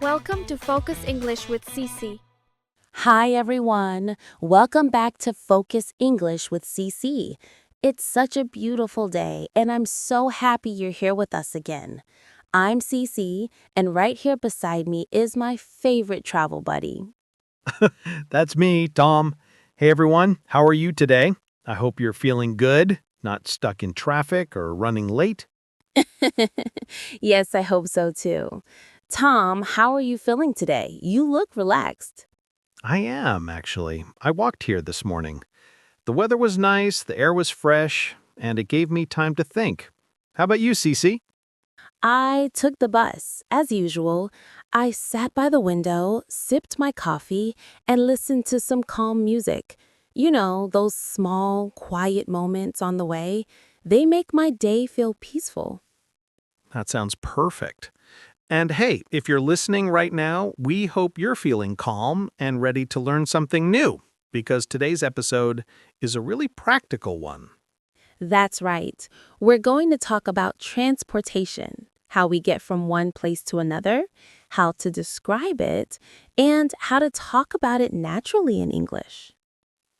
Welcome to Focus English with Cece. Hi, everyone. Welcome back to Focus English with CC. It's such a beautiful day, and I'm so happy you're here with us again. I'm CC, and right here beside me is my favorite travel buddy. That's me, Tom. Hey everyone, how are you today? I hope you're feeling good, not stuck in traffic or running late. Yes, I hope so too. Tom, how are you feeling today? You look relaxed. I am, actually. I walked here this morning. The weather was nice, the air was fresh, and it gave me time to think. How about you, Cece? I took the bus, as usual. I sat by the window, sipped my coffee, and listened to some calm music. You know, those small, quiet moments on the way, they make my day feel peaceful. That sounds perfect. And hey, if you're listening right now, we hope you're feeling calm and ready to learn something new, because today's episode is a really practical one. That's right. We're going to talk about transportation, how we get from one place to another, how to describe it, and how to talk about it naturally in English.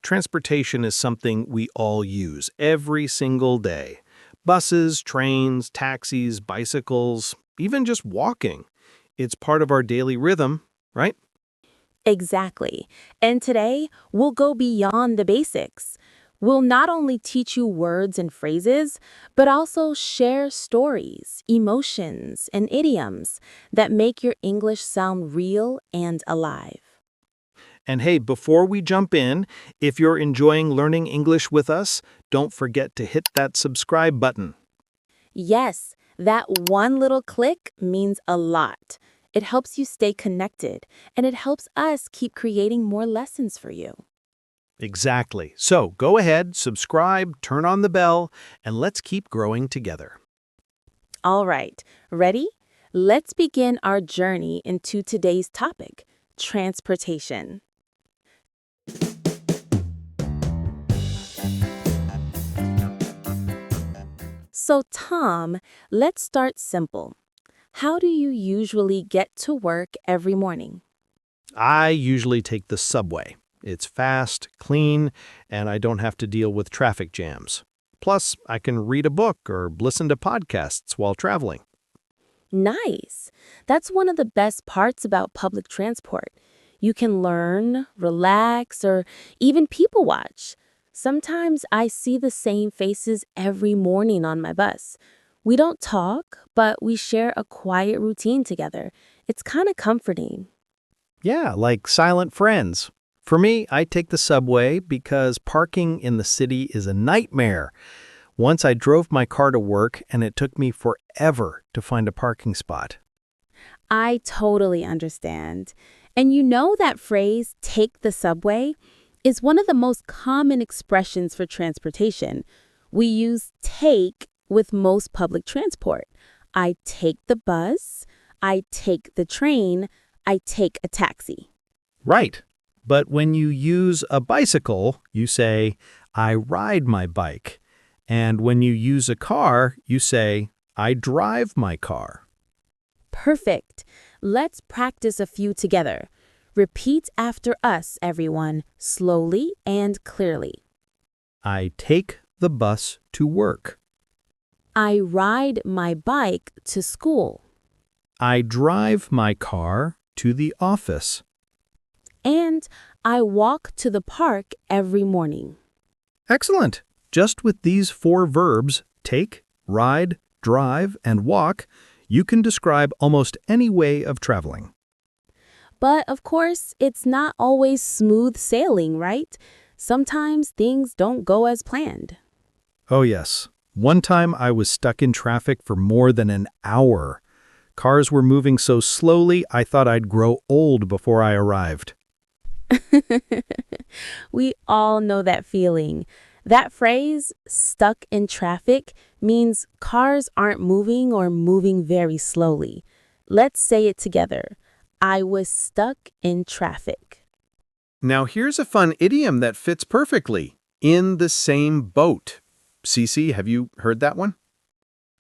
Transportation is something we all use every single day. Buses, trains, taxis, bicycles, even just walking. It's part of our daily rhythm, right? Exactly. And today, we'll go beyond the basics. We'll not only teach you words and phrases, but also share stories, emotions, and idioms that make your English sound real and alive. And hey, before we jump in, if you're enjoying learning English with us, don't forget to hit that subscribe button. Yes, that one little click means a lot. It helps you stay connected, and it helps us keep creating more lessons for you. Exactly. So go ahead, subscribe, turn on the bell, and let's keep growing together. All right, ready? Let's begin our journey into today's topic, transportation. So, Tom, let's start simple. How do you usually get to work every morning? I usually take the subway. It's fast, clean, and I don't have to deal with traffic jams. Plus, I can read a book or listen to podcasts while traveling. Nice. That's one of the best parts about public transport. You can learn, relax, or even people watch. Sometimes I see the same faces every morning on my bus. We don't talk, but we share a quiet routine together. It's kind of comforting. Yeah, like silent friends. For me, I take the subway because parking in the city is a nightmare. Once I drove my car to work and it took me forever to find a parking spot. I totally understand. And you know that phrase, take the subway, is one of the most common expressions for transportation. We use take with most public transport. I take the bus, I take the train, I take a taxi. Right. But when you use a bicycle, you say, I ride my bike. And when you use a car, you say, I drive my car. Perfect. Let's practice a few together. Repeat after us, everyone, slowly and clearly. I take the bus to work. I ride my bike to school. I drive my car to the office. And I walk to the park every morning. Excellent. Just with these four verbs, take, ride, drive, and walk, you can describe almost any way of traveling. But of course, it's not always smooth sailing, right? Sometimes things don't go as planned. Oh yes. One time I was stuck in traffic for more than an hour. Cars were moving so slowly I thought I'd grow old before I arrived. We all know that feeling. That phrase, stuck in traffic, means cars aren't moving or moving very slowly. Let's say it together. I was stuck in traffic. Now here's a fun idiom that fits perfectly. In the same boat. Cece, have you heard that one?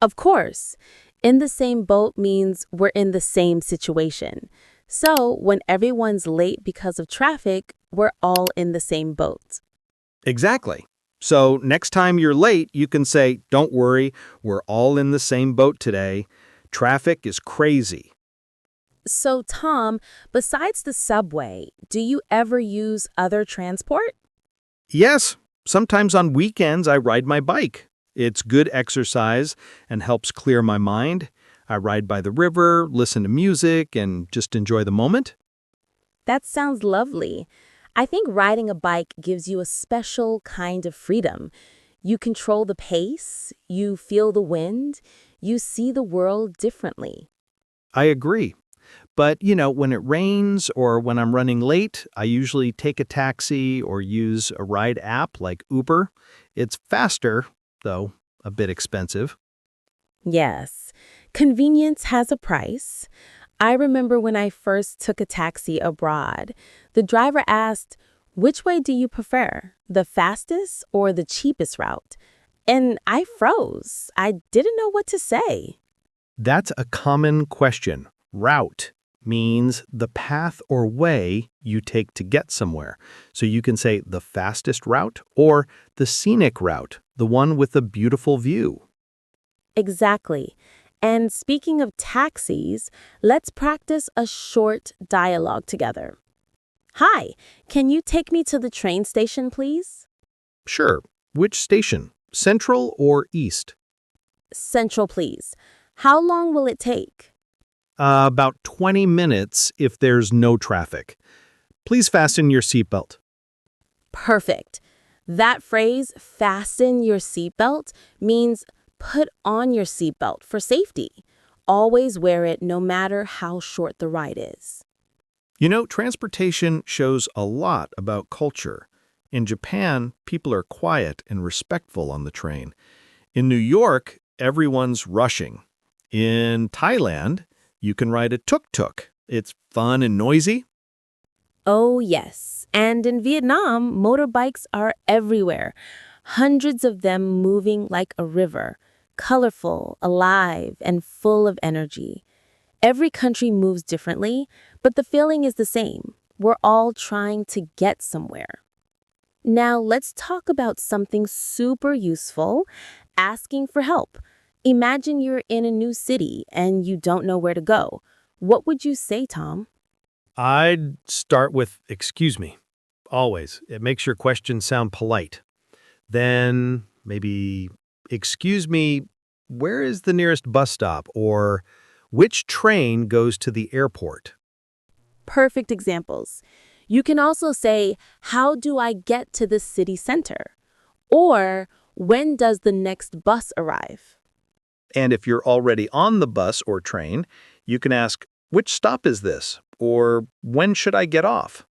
Of course, in the same boat means we're in the same situation. So when everyone's late because of traffic, we're all in the same boat. Exactly. So next time you're late, you can say, "Don't worry, we're all in the same boat today. Traffic is crazy." So, Tom, besides the subway, do you ever use other transport? Yes, sometimes on weekends I ride my bike. It's good exercise and helps clear my mind. I ride by the river, listen to music, and just enjoy the moment. That sounds lovely. I think riding a bike gives you a special kind of freedom. You control the pace, you feel the wind, you see the world differently. I agree. But, when it rains or when I'm running late, I usually take a taxi or use a ride app like Uber. It's faster, though a bit expensive. Yes, convenience has a price. I remember when I first took a taxi abroad, the driver asked, "Which way do you prefer, the fastest or the cheapest route?" And I froze. I didn't know what to say. That's a common question. Route means the path or way you take to get somewhere. So you can say the fastest route or the scenic route, the one with a beautiful view. Exactly. And speaking of taxis, let's practice a short dialogue together. Hi, can you take me to the train station, please? Sure. Which station? Central or East? Central, please. How long will it take? About 20 minutes if there's no traffic. Please fasten your seatbelt. Perfect. That phrase, fasten your seatbelt, means put on your seatbelt for safety. Always wear it no matter how short the ride is. Transportation shows a lot about culture. In Japan, people are quiet and respectful on the train. In New York, everyone's rushing. In Thailand, you can ride a tuk-tuk. It's fun and noisy. Oh, yes. And in Vietnam, motorbikes are everywhere. Hundreds of them moving like a river, colorful, alive, and full of energy. Every country moves differently, but the feeling is the same. We're all trying to get somewhere. Now, let's talk about something super useful, asking for help. Imagine you're in a new city and you don't know where to go. What would you say, Tom? I'd start with "excuse me." Always. It makes your question sound polite. Then maybe, "Excuse me, where is the nearest bus stop?" Or "Which train goes to the airport?" Perfect examples. You can also say, "How do I get to the city center?" Or, "When does the next bus arrive?" And if you're already on the bus or train, you can ask, "Which stop is this?" Or "When should I get off?"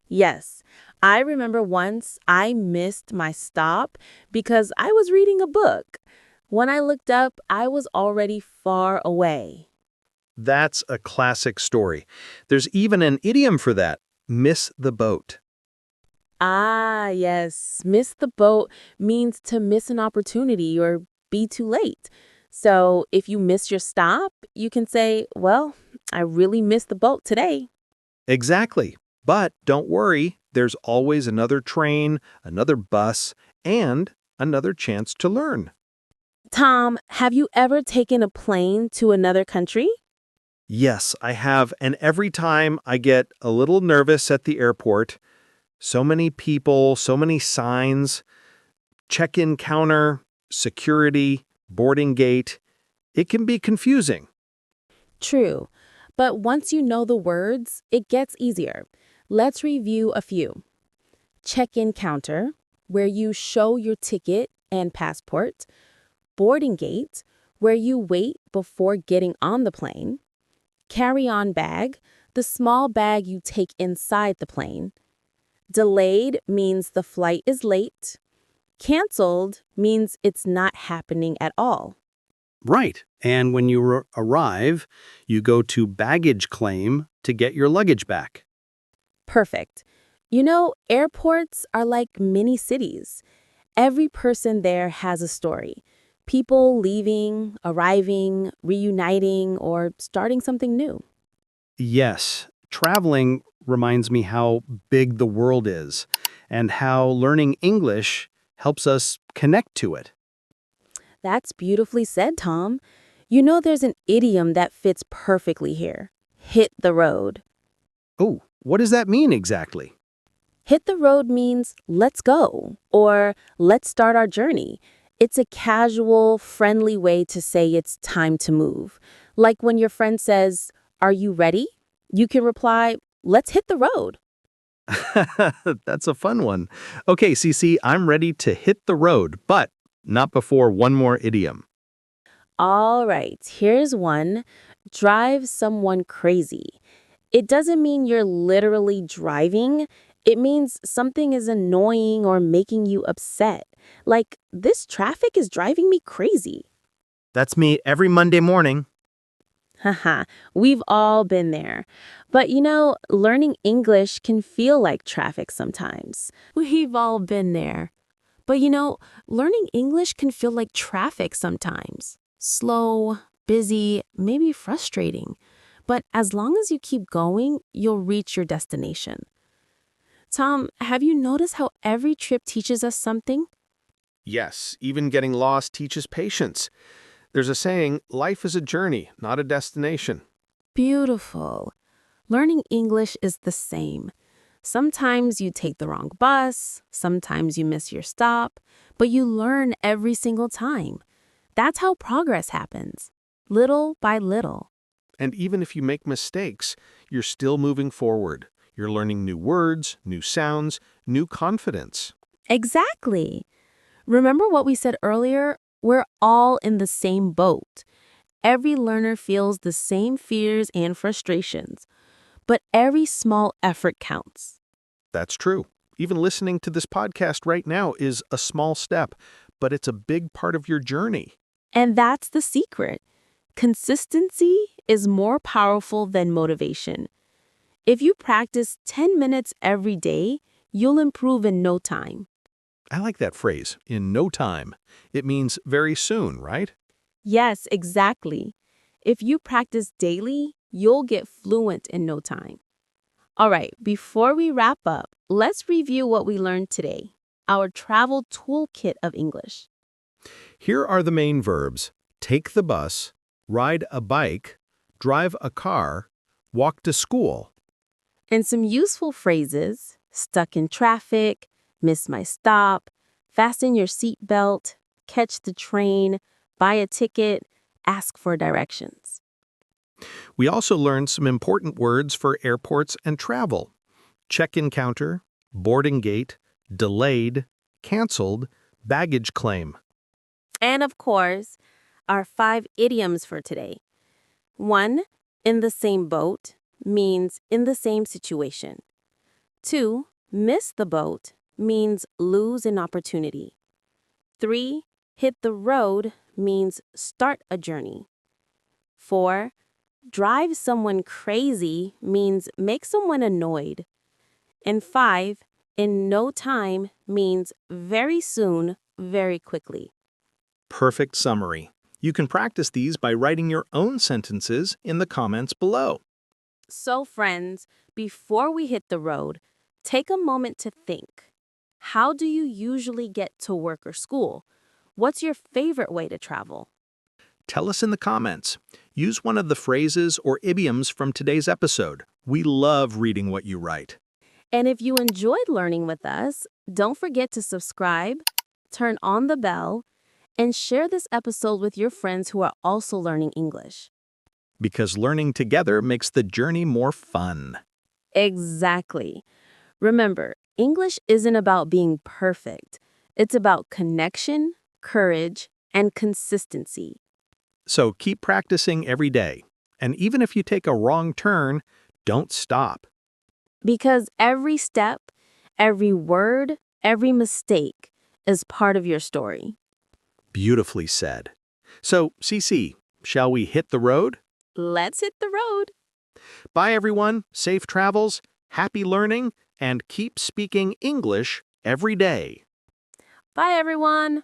Yes, I remember once I missed my stop because I was reading a book. When I looked up, I was already far away. That's a classic story. There's even an idiom for that: miss the boat. Ah, yes. Miss the boat means to miss an opportunity or be too late. So if you miss your stop, you can say, "Well, I really missed the boat today." Exactly. But don't worry, there's always another train, another bus, and another chance to learn. Tom, have you ever taken a plane to another country? Yes, I have, and every time I get a little nervous at the airport. So many people, so many signs, check-in counter, security, boarding gate. It can be confusing. True. But once you know the words, it gets easier. Let's review a few. Check-in counter, where you show your ticket and passport. Boarding gate, where you wait before getting on the plane. Carry-on bag, the small bag you take inside the plane. Delayed means the flight is late. Canceled means it's not happening at all. Right. And when you arrive, you go to baggage claim to get your luggage back. Perfect. You know, airports are like mini cities. Every person there has a story. People leaving, arriving, reuniting, or starting something new. Yes, traveling reminds me how big the world is and how learning English helps us connect to it. That's beautifully said, Tom. You know, there's an idiom that fits perfectly here. Hit the road. Oh, what does that mean exactly? Hit the road means let's go or let's start our journey. It's a casual, friendly way to say it's time to move. Like when your friend says, "Are you ready?" You can reply, "Let's hit the road." That's a fun one. Okay, CC, I'm ready to hit the road, but not before one more idiom. All right, here's one. Drive someone crazy. It doesn't mean you're literally driving. It means something is annoying or making you upset. Like, this traffic is driving me crazy. That's me every Monday morning. Haha, we've all been there. But you know, learning English can feel like traffic sometimes. We've all been there. But you know, learning English can feel like traffic sometimes. Slow, busy, maybe frustrating. But as long as you keep going, you'll reach your destination. Tom, have you noticed how every trip teaches us something? Yes, even getting lost teaches patience. There's a saying, life is a journey, not a destination. Beautiful. Learning English is the same. Sometimes you take the wrong bus, sometimes you miss your stop, but you learn every single time. That's how progress happens, little by little. And even if you make mistakes, you're still moving forward. You're learning new words, new sounds, new confidence. Exactly. Remember what we said earlier? We're all in the same boat. Every learner feels the same fears and frustrations, but every small effort counts. That's true. Even listening to this podcast right now is a small step, but it's a big part of your journey. And that's the secret. Consistency is more powerful than motivation. If you practice 10 minutes every day, you'll improve in no time. I like that phrase, in no time. It means very soon, right? Yes, exactly. If you practice daily, you'll get fluent in no time. All right, before we wrap up, let's review what we learned today, our travel toolkit of English. Here are the main verbs: take the bus, ride a bike, drive a car, walk to school. And some useful phrases: stuck in traffic, miss my stop, fasten your seatbelt, catch the train, buy a ticket, ask for directions. We also learned some important words for airports and travel: check-in counter, boarding gate, delayed, canceled, baggage claim. And of course, our 5 idioms for today. 1, in the same boat, means in the same situation. 2, miss the boat, means lose an opportunity. 3, hit the road, means start a journey. 4, drive someone crazy, means make someone annoyed. And 5, in no time, means very soon, very quickly. Perfect summary. You can practice these by writing your own sentences in the comments below. So, friends, before we hit the road, take a moment to think. How do you usually get to work or school? What's your favorite way to travel? Tell us in the comments. Use one of the phrases or idioms from today's episode. We love reading what you write. And if you enjoyed learning with us, don't forget to subscribe, turn on the bell, and share this episode with your friends who are also learning English. Because learning together makes the journey more fun. Exactly. Remember, English isn't about being perfect. It's about connection, courage, and consistency. So keep practicing every day. And even if you take a wrong turn, don't stop. Because every step, every word, every mistake is part of your story. Beautifully said. So, CC, shall we hit the road? Let's hit the road. Bye, everyone. Safe travels, happy learning, and keep speaking English every day. Bye, everyone.